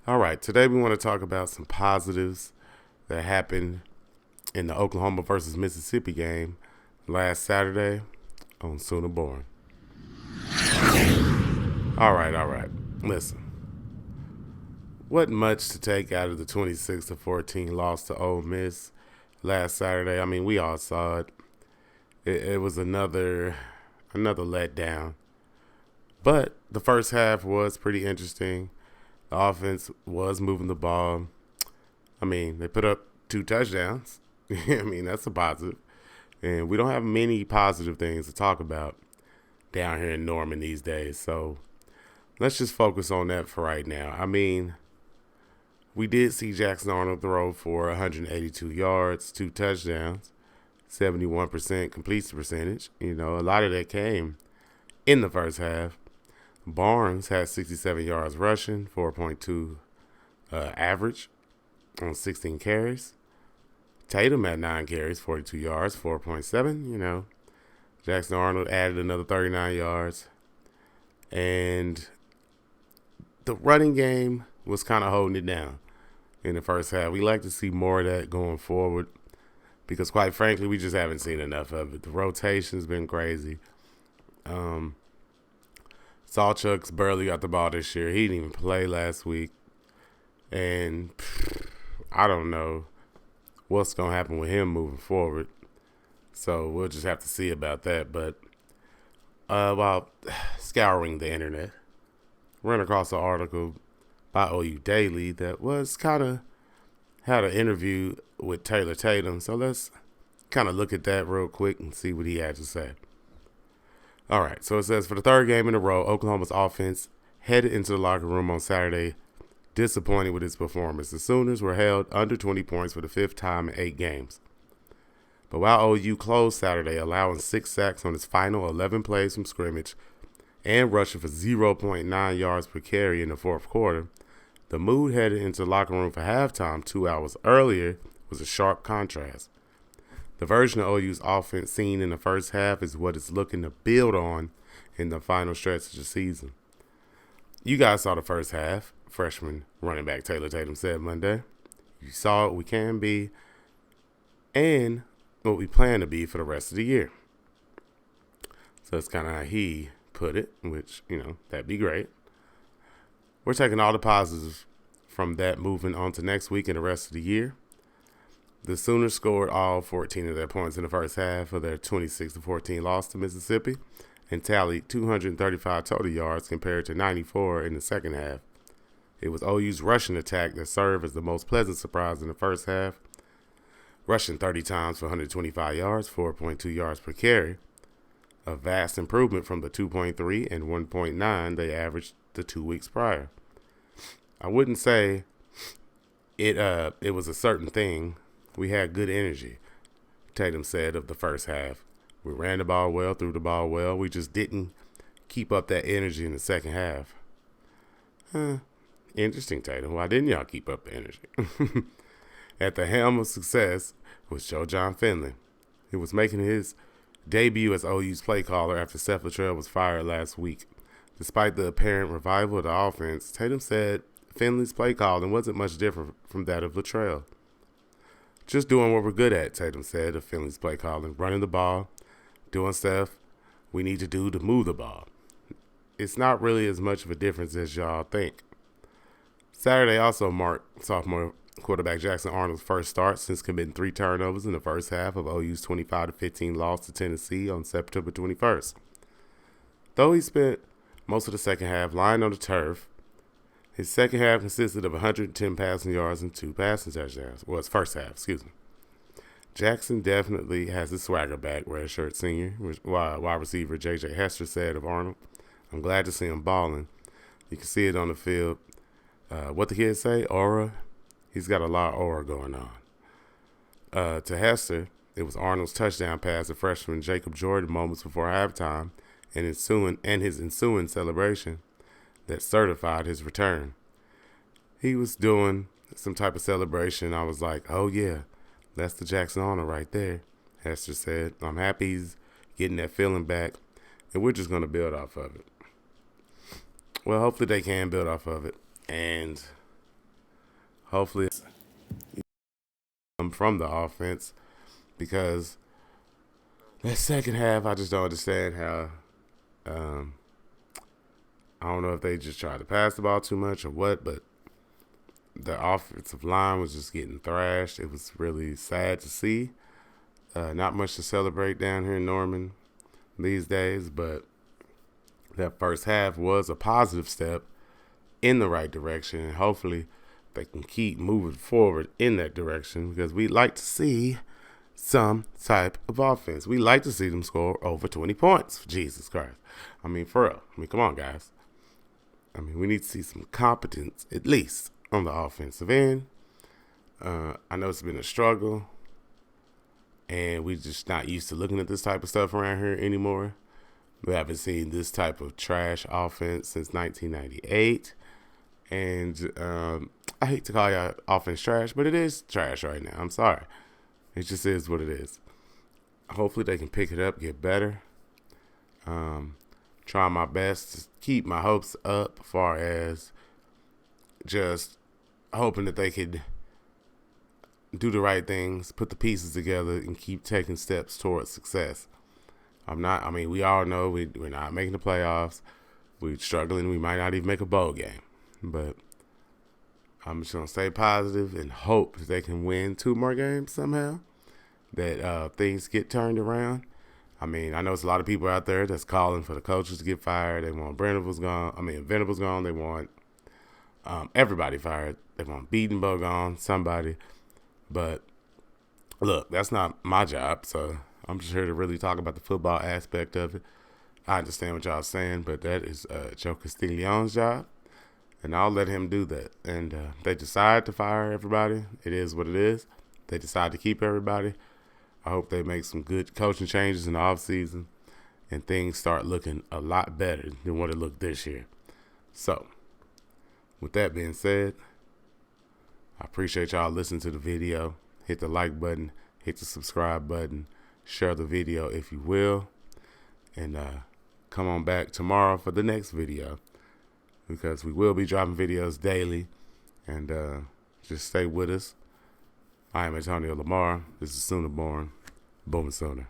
All right, today we want to talk about some positives that happened in the Oklahoma versus Mississippi game last Saturday on Sooner Born. All right. Listen, wasn't much to take out of the 26-14 loss to Ole Miss last Saturday. I mean, we all saw it. It was another letdown. But the first half was pretty interesting. The offense was moving the ball. I mean, they put up 2 touchdowns. I mean, that's a positive. And we don't have many positive things to talk about down here in Norman these days. So let's just focus on that for right now. I mean, we did see Jackson Arnold throw for 182 yards, 2 touchdowns, 71% completion percentage. You know, a lot of that came in the first half. Barnes had 67 yards rushing, 4.2 average on 16 carries. Tatum had 9 carries, 42 yards, 4.7. You know, Jackson Arnold added another 39 yards. And the running game was kind of holding it down in the first half. We like to see more of that going forward because, quite frankly, we just haven't seen enough of it. The rotation's been crazy. Sawchuck's barely got the ball this year. He didn't even play last week. And I don't know what's going to happen with him moving forward. So we'll just have to see about that. But while scouring the internet, ran across an article by OU Daily that was kind of had an interview with Taylor Tatum. So let's kind of look at that real quick and see what he had to say. All right, so it says, for the third game in a row, Oklahoma's offense headed into the locker room on Saturday disappointed with its performance. The Sooners were held under 20 points for the 5th time in 8 games. But while OU closed Saturday, allowing 6 sacks on its final 11 plays from scrimmage and rushing for 0.9 yards per carry in the fourth quarter, the mood headed into the locker room for halftime 2 hours earlier was a sharp contrast. The version of OU's offense seen in the first half is what it's looking to build on in the final stretch of the season. You guys saw the first half, freshman running back Taylor Tatum said Monday. You saw what we can be and what we plan to be for the rest of the year. So that's kind of how he put it, which, you know, that'd be great. We're taking all the positives from that moving on to next week and the rest of the year. The Sooners scored all 14 of their points in the first half of their 26-14 loss to Mississippi and tallied 235 total yards compared to 94 in the second half. It was OU's rushing attack that served as the most pleasant surprise in the first half, rushing 30 times for 125 yards, 4.2 yards per carry, a vast improvement from the 2.3 and 1.9 they averaged the 2 weeks prior. I wouldn't say it was a certain thing. We had good energy, Tatum said of the first half. We ran the ball well, threw the ball well. We just didn't keep up that energy in the second half. Interesting, Tatum. Why didn't y'all keep up the energy? At the helm of success was Joe John Finley. He was making his debut as OU's play caller after Seth Luttrell was fired last week. Despite the apparent revival of the offense, Tatum said Finley's play calling wasn't much different from that of Luttrell. Just doing what we're good at, Tatum said of Finley's play calling, running the ball, doing stuff we need to do to move the ball. It's not really as much of a difference as y'all think. Saturday also marked sophomore quarterback Jackson Arnold's first start since committing 3 turnovers in the first half of OU's 25-15 loss to Tennessee on September 21st. Though he spent most of the second half lying on the turf, his second half consisted of 110 passing yards and 2 passing touchdowns. Well, his first half, Jackson definitely has his swagger back, redshirt senior, wide receiver J.J. Hester said of Arnold. I'm glad to see him balling. You can see it on the field. What the kids say, aura. He's got a lot of aura going on. To Hester, it was Arnold's touchdown pass to freshman Jacob Jordan moments before halftime and his ensuing celebration that certified his return. He was doing some type of celebration. I was like, oh yeah, that's the Jackson Arnold right there, Hester said. I'm happy he's getting that feeling back, and we're just going to build off of it. Well, hopefully they can build off of it. And Hopefully, it's from the offense because that second half, I just don't understand how. Um, I don't know if they just tried to pass the ball too much or what, but the offensive line was just getting thrashed. It was really sad to see. Not much to celebrate down here in Norman these days, but that first half was a positive step in the right direction, and hopefully they can keep moving forward in that direction because we like to see some type of offense. We like to see them score over 20 points. Jesus Christ. I mean, for real. I mean, come on, guys. I mean, we need to see some competence, at least, on the offensive end. I know it's been a struggle, and we're just not used to looking at this type of stuff around here anymore. We haven't seen this type of trash offense since 1998. And I hate to call y'all offense trash, but it is trash right now. I'm sorry. It just is what it is. Hopefully they can pick it up, get better. Try my best to keep my hopes up as far as just hoping that they could do the right things, put the pieces together, and keep taking steps towards success. We all know we're not making the playoffs. We're struggling. We might not even make a bowl game. But I'm just going to stay positive and hope that they can win 2 more games somehow, that things get turned around. I mean, I know there's a lot of people out there that's calling for the coaches to get fired. They want Venables gone. They want everybody fired. They want Beatonbow gone, somebody. But look, that's not my job, so I'm just here to really talk about the football aspect of it. I understand what y'all saying, but that is Joe Castiglione's job, and I'll let him do that. And they decide to fire everybody. It is what it is. They decide to keep everybody. I hope they make some good coaching changes in the offseason and things start looking a lot better than what it looked this year. So, with that being said, I appreciate y'all listening to the video. Hit the like button, hit the subscribe button, share the video if you will, and come on back tomorrow for the next video because we will be dropping videos daily, and just stay with us. I am Antonio Lamar. This is Sooner Born. Boom Sooner.